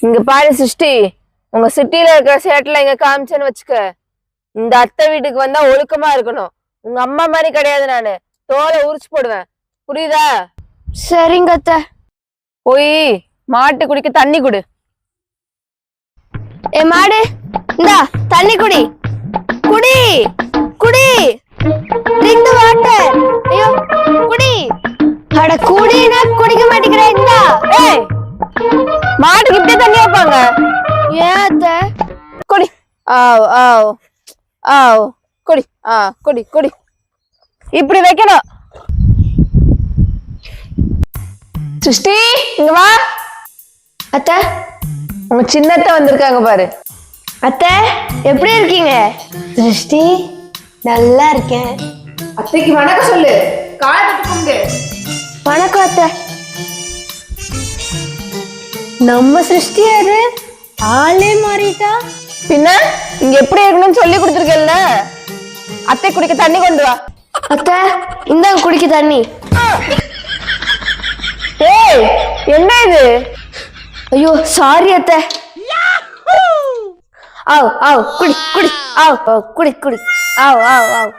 இங்க பாரு சிருஷ்டி, உங்க சிட்டில இருக்கிற சேட்டுல இங்க காமிச்சேன்னு வச்சுக்க, இந்த அத்தை வீட்டுக்கு வந்தா ஒழுக்கமா இருக்கணும். உங்க அம்மா மாதிரி கிடையாது, நானு தோலை உரிச்சு போடுவேன், புரியுதா? சரிங்க அத்தை. போய் மாட்டு குடிக்க தண்ணி குடு. ஏ மாடு, இந்தா தண்ணி குடி. குடி குடி, ட்ரிங்க் வாட்டர். ஐயோ குடி. அட குடினா குடிக்க மாட்டேங்கிறே. இந்தா. ஏய், மாட்டுக்கு இப்படியே தண்ணி வைப்பாங்க? ஏன் அத்தை? குடி. ஆவ் ஆவ் ஆவ், குடி. குடி குடி, இப்படி வைக்கணும். சிருஷ்டி, இங்க வா. அத்தை, உங்க சின்னத்தை வந்திருக்காங்க பாரு. அத்தை எப்படி இருக்கீங்க? சிருஷ்டி, நல்லா இருக்கேன். அத்தைக்கு வணக்கம் சொல்லு, காலை தொட்டு கும்பிடு. வணக்கம் அத்தை. நம்ம சிருஷ்டி யாரு? ஆளே மாறிட்டா. பின்ன இங்க எப்படி இருக்கணும்னு சொல்லி கொடுத்துருக்கல. அத்தை குடிக்க தண்ணி கொண்டு வா. அத்தை, இந்தாங்க குடிக்க தண்ணி. ஏய், என்ன இது? ஐயோ சாரி அத்தை. ஆவ் ஆவ் குடி குடி. ஆவ் குடி குடி. ஆவ் ஆவ் ஆவ்.